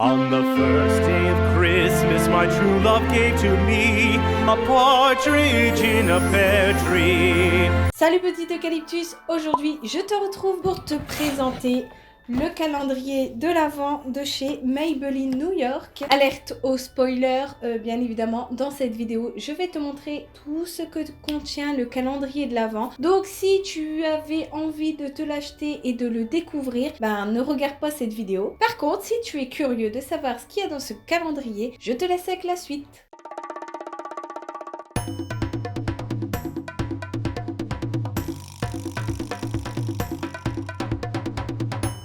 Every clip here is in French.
On the first day of Christmas, my true love gave to me a partridge in a pear tree. Salut petit eucalyptus, aujourd'hui je te retrouve pour te présenter le calendrier de l'Avent de chez Maybelline New York. Alerte au spoiler, bien évidemment, dans cette vidéo, je vais te montrer tout ce que contient le calendrier de l'Avent. Donc si tu avais envie de te l'acheter et de le découvrir, ne regarde pas cette vidéo. Par contre, si tu es curieux de savoir ce qu'il y a dans ce calendrier, je te laisse avec la suite.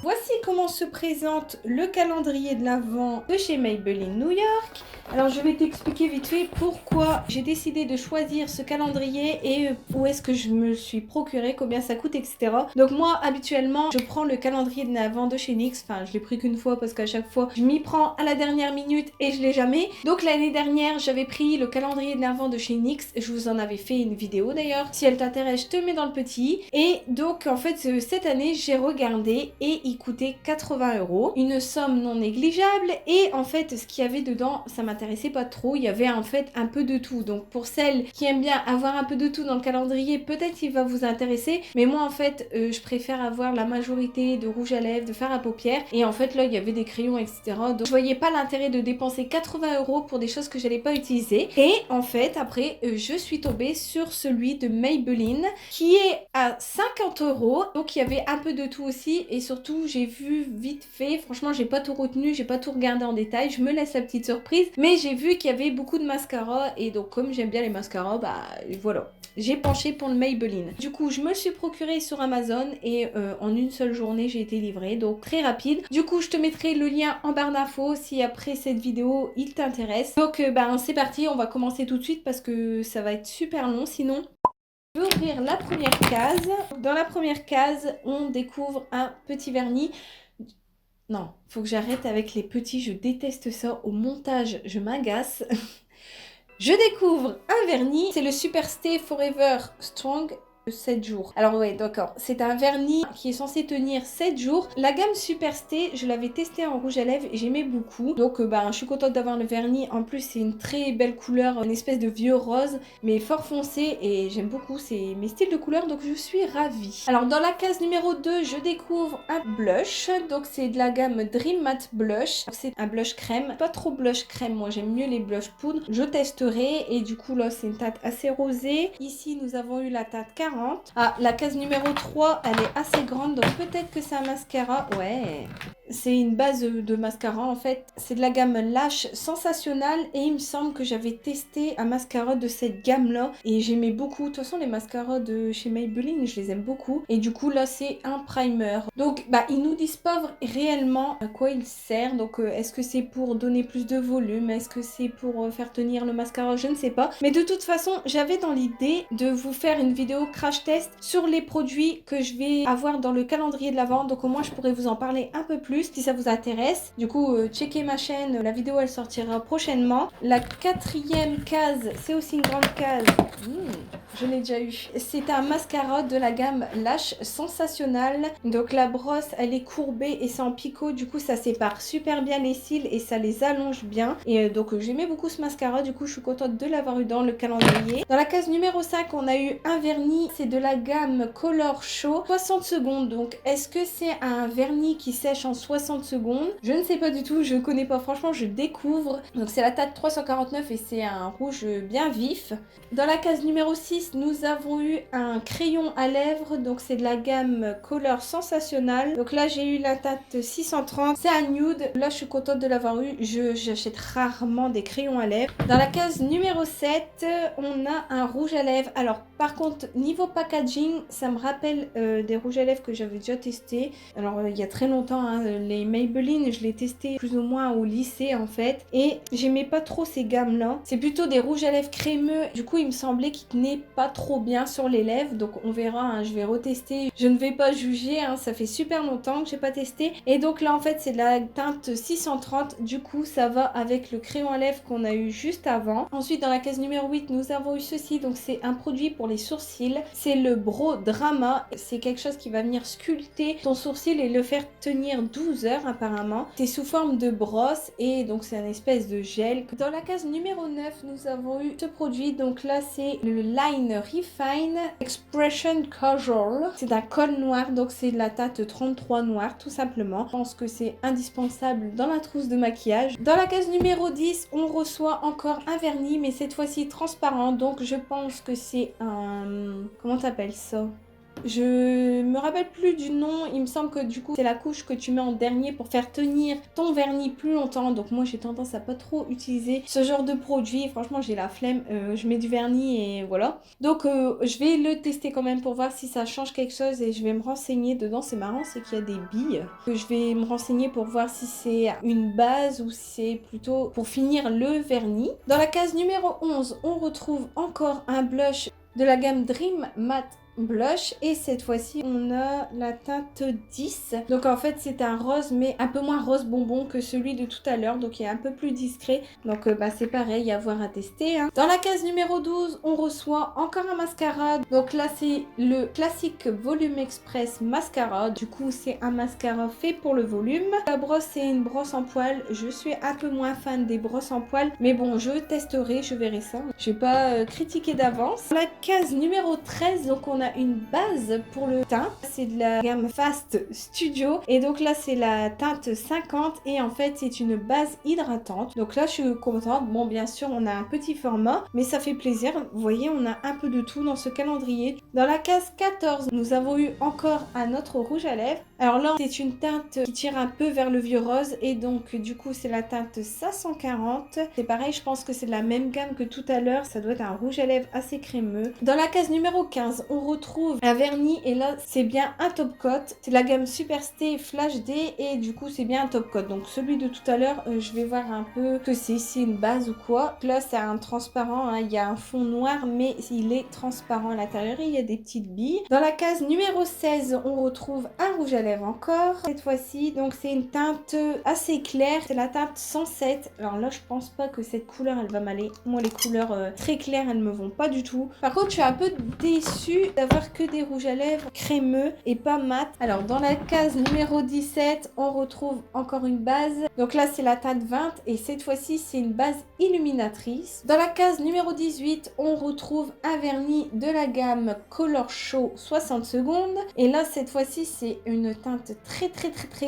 Voici comment se présente le calendrier de l'Avent de chez Maybelline New York. Alors je vais t'expliquer vite fait pourquoi j'ai décidé de choisir ce calendrier et où est-ce que je me le suis procuré, combien ça coûte, etc. Donc moi habituellement je prends le calendrier de l'Avent de chez NYX, enfin je l'ai pris qu'une fois parce qu'à chaque fois je m'y prends à la dernière minute et je l'ai jamais. Donc l'année dernière j'avais pris le calendrier de l'Avent de chez NYX, je vous en avais fait une vidéo d'ailleurs, si elle t'intéresse je te mets dans le petit. Et donc en fait cette année j'ai regardé et il coûtait 80 €, une somme non négligeable. Et en fait ce qu'il y avait dedans ça m'intéressait pas trop, il y avait en fait un peu de tout. Donc pour celles qui aiment bien avoir un peu de tout dans le calendrier, peut-être il va vous intéresser, mais moi en fait je préfère avoir la majorité de rouge à lèvres, de fard à paupières, et en fait là il y avait des crayons, etc. Donc je voyais pas l'intérêt de dépenser 80 € pour des choses que j'allais pas utiliser. Et en fait après je suis tombée sur celui de Maybelline qui est à 50 €. Donc il y avait un peu de tout aussi, et surtout j'ai vu vite fait, franchement j'ai pas tout retenu, j'ai pas tout regardé en détail, je me laisse la petite surprise, mais j'ai vu qu'il y avait beaucoup de mascaras, et donc comme j'aime bien les mascaras, voilà, j'ai penché pour le Maybelline. Du coup je me le suis procuré sur Amazon et en une seule journée j'ai été livrée, donc très rapide. Du coup je te mettrai le lien en barre d'infos si après cette vidéo il t'intéresse. Donc c'est parti, on va commencer tout de suite parce que ça va être super long sinon. Je vais ouvrir la première case. Dans la première case, on découvre un petit vernis. Non, faut que j'arrête avec les petits, je déteste ça. Au montage, je m'agace. Je découvre un vernis, c'est le Super Stay Forever Strong 7 jours. Alors ouais, d'accord, c'est un vernis qui est censé tenir 7 jours. La gamme Super Stay, je l'avais testé en rouge à lèvres et j'aimais beaucoup. Donc je suis contente d'avoir le vernis. En plus, c'est une très belle couleur, une espèce de vieux rose, mais fort foncé, et j'aime beaucoup, c'est mes styles de couleurs, donc je suis ravie. Alors dans la case numéro 2, je découvre un blush. Donc c'est de la gamme Dream Matte Blush. C'est un blush crème, pas trop blush crème, moi j'aime mieux les blush poudre. Je testerai, et du coup là c'est une teinte assez rosée. Ici nous avons eu la teinte 40. Ah, la case numéro 3, elle est assez grande, donc peut-être que c'est un mascara. Ouais, c'est une base de mascara en fait. C'est de la gamme Lash Sensationnel, et il me semble que j'avais testé un mascara de cette gamme là et j'aimais beaucoup. De toute façon les mascaras de chez Maybelline je les aime beaucoup, et du coup là c'est un primer. Donc ils nous disent pas réellement à quoi il sert. Donc est-ce que c'est pour donner plus de volume, est-ce que c'est pour faire tenir le mascara, je ne sais pas. Mais de toute façon j'avais dans l'idée de vous faire une vidéo crash test sur les produits que je vais avoir dans le calendrier de l'Avent, donc au moins je pourrais vous en parler un peu plus si ça vous intéresse. Du coup checkez ma chaîne, la vidéo elle sortira prochainement. La quatrième case, c'est aussi une grande case. Je l'ai déjà eu. C'est un mascara de la gamme Lash Sensationnel. Donc la brosse elle est courbée et c'est en picot, du coup ça sépare super bien les cils et ça les allonge bien. Et donc j'aimais beaucoup ce mascara, du coup je suis contente de l'avoir eu dans le calendrier. Dans la case numéro 5, on a eu un vernis, c'est de la gamme Color Show 60 secondes. Donc est-ce que c'est un vernis qui sèche en 60 secondes? Je ne sais pas du tout, je ne connais pas, franchement je découvre. Donc c'est la teinte 349 et c'est un rouge bien vif. Dans la case numéro 6, nous avons eu un crayon à lèvres, donc c'est de la gamme Color Sensationnel. Donc là j'ai eu la teinte 630, c'est un nude. Là je suis contente de l'avoir eu, j'achète rarement des crayons à lèvres. Dans la case numéro 7, on a un rouge à lèvres. Alors par contre niveau packaging, ça me rappelle des rouges à lèvres que j'avais déjà testé. Alors il y a très longtemps, hein, les Maybelline je les testé plus ou moins au lycée en fait, et j'aimais pas trop ces gammes là. C'est plutôt des rouges à lèvres crémeux, du coup il me semblait qu'ils tenaient pas trop bien sur les lèvres, donc on verra, hein, je vais retester, je ne vais pas juger, hein, ça fait super longtemps que j'ai pas testé. Et donc là en fait c'est de la teinte 630, du coup ça va avec le crayon à lèvres qu'on a eu juste avant. Ensuite dans la case numéro 8 nous avons eu ceci, donc c'est un produit pour pour les sourcils. C'est le Brow Drama. C'est quelque chose qui va venir sculpter ton sourcil et le faire tenir 12 heures apparemment. C'est sous forme de brosse et donc c'est une espèce de gel. Dans la case numéro 9, nous avons eu ce produit. Donc là, c'est le Line Refine Expression Casual. C'est un col noir, donc c'est de la teinte 33 noir tout simplement. Je pense que c'est indispensable dans la trousse de maquillage. Dans la case numéro 10, on reçoit encore un vernis, mais cette fois-ci transparent. Donc je pense que c'est un... Comment t'appelles ça? Je me rappelle plus du nom, il me semble que du coup c'est la couche que tu mets en dernier pour faire tenir ton vernis plus longtemps. Donc moi j'ai tendance à pas trop utiliser ce genre de produit, franchement j'ai la flemme, je mets du vernis et voilà. Donc je vais le tester quand même pour voir si ça change quelque chose et je vais me renseigner dedans. C'est marrant, c'est qu'il y a des billes. Je vais me renseigner pour voir si c'est une base ou si c'est plutôt pour finir le vernis. Dans la case numéro 11, on retrouve encore un blush de la gamme Dream Matte Blush et cette fois-ci on a la teinte 10. Donc en fait c'est un rose mais un peu moins rose bonbon que celui de tout à l'heure, donc il est un peu plus discret. Donc c'est pareil, à voir, à tester hein. Dans la case numéro 12, on reçoit encore un mascara. Donc là c'est le classique Volume Express Mascara. Du coup c'est un mascara fait pour le volume. La brosse c'est une brosse en poil. Je suis un peu moins fan des brosses en poil, mais bon je testerai, je verrai ça. Je vais pas critiquer d'avance. La case numéro 13, donc on a une base pour le teint, c'est de la gamme Fast Studio et donc là c'est la teinte 50 et en fait c'est une base hydratante. Donc là je suis contente, bon bien sûr on a un petit format mais ça fait plaisir, vous voyez on a un peu de tout dans ce calendrier. Dans la case 14, nous avons eu encore un autre rouge à lèvres. Alors là c'est une teinte qui tire un peu vers le vieux rose et donc du coup c'est la teinte 540. C'est pareil, je pense que c'est de la même gamme que tout à l'heure, ça doit être un rouge à lèvres assez crémeux. Dans la case numéro 15, on retrouve un vernis et là c'est bien un top coat. C'est la gamme Superstay Flash Day et du coup c'est bien un top coat. Donc celui de tout à l'heure, je vais voir un peu que c'est une base ou quoi. Là c'est un transparent, hein. Il y a un fond noir mais il est transparent à l'intérieur et il y a des petites billes. Dans la case numéro 16, on retrouve un rouge à lèvres encore. Cette fois-ci, donc c'est une teinte assez claire. C'est la teinte 107. Alors là je pense pas que cette couleur elle va m'aller. Moi les couleurs très claires elles me vont pas du tout. Par contre je suis un peu déçue d'avoir que des rouges à lèvres crémeux et pas mat. Alors dans la case numéro 17, on retrouve encore une base. Donc là c'est la teinte 20 et cette fois-ci c'est une base illuminatrice. Dans la case numéro 18, on retrouve un vernis de la gamme Color Show 60 secondes. Et là cette fois-ci c'est une teinte très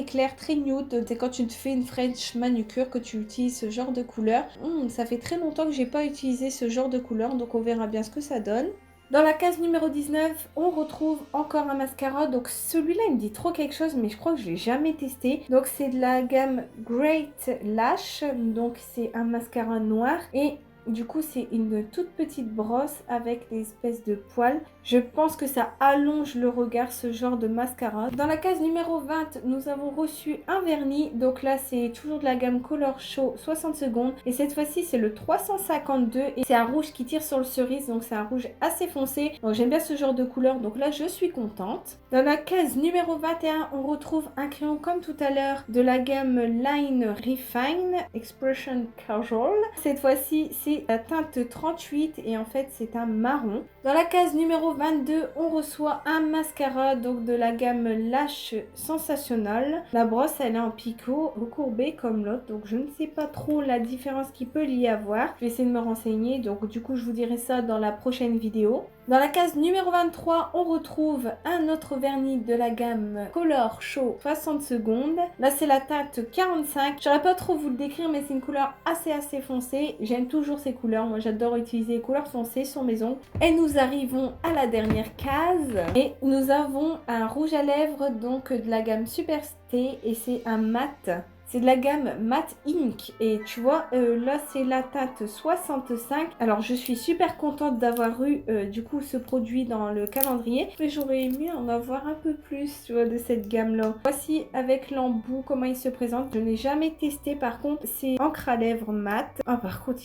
claire, très nude. C'est quand tu te fais une French manucure que tu utilises ce genre de couleur. Ça fait très longtemps que j'ai pas utilisé ce genre de couleur, donc on verra bien ce que ça donne. Dans la case numéro 19, on retrouve encore un mascara. Donc celui-là, il me dit trop quelque chose, mais je crois que je l'ai jamais testé. Donc c'est de la gamme Great Lash. Donc c'est un mascara noir et du coup c'est une toute petite brosse avec des espèces de poils. Je pense que ça allonge le regard ce genre de mascara. Dans la case numéro 20, nous avons reçu un vernis. Donc là c'est toujours de la gamme Color Show 60 secondes. Et cette fois-ci c'est le 352 et c'est un rouge qui tire sur le cerise. Donc c'est un rouge assez foncé. Donc j'aime bien ce genre de couleur. Donc là je suis contente. Dans la case numéro 21, on retrouve un crayon comme tout à l'heure de la gamme Line Refine Expression Casual. Cette fois-ci c'est la teinte 38 et en fait c'est un marron. Dans la case numéro 22, on reçoit un mascara donc de la gamme Lash Sensational. La brosse elle est en picot recourbée comme l'autre, donc je ne sais pas trop la différence qu'il peut y avoir. Je vais essayer de me renseigner, donc du coup je vous dirai ça dans la prochaine vidéo. Dans la case numéro 23, on retrouve un autre vernis de la gamme Color Show 60 secondes. Là c'est la teinte 45. Je saurais pas trop vous le décrire mais c'est une couleur assez foncée. J'aime toujours ces couleurs, moi j'adore utiliser les couleurs foncées sur mes ongles. Et nous arrivons à la dernière case et nous avons un rouge à lèvres donc de la gamme Superstay et c'est un mat. C'est de la gamme Matte Ink et tu vois là c'est la teinte 65. Alors je suis super contente d'avoir eu du coup ce produit dans le calendrier, mais j'aurais aimé en avoir un peu plus, tu vois, de cette gamme là. Voici avec l'embout comment il se présente. Je n'ai jamais testé, par contre c'est encre à lèvres mat. Ah par contre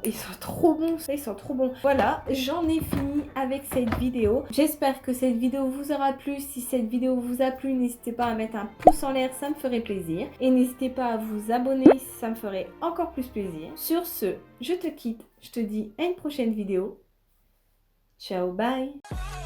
ils sont trop bons, ils sont trop bons. Voilà, j'en ai fini avec cette vidéo. J'espère que cette vidéo vous aura plu. Si cette vidéo vous a plu, n'hésitez pas à mettre un pouce en l'air, ça me ferait plaisir. Et n'hésitez pas à vous abonner, ça me ferait encore plus plaisir. Sur ce, je te quitte, je te dis à une prochaine vidéo. Ciao, bye.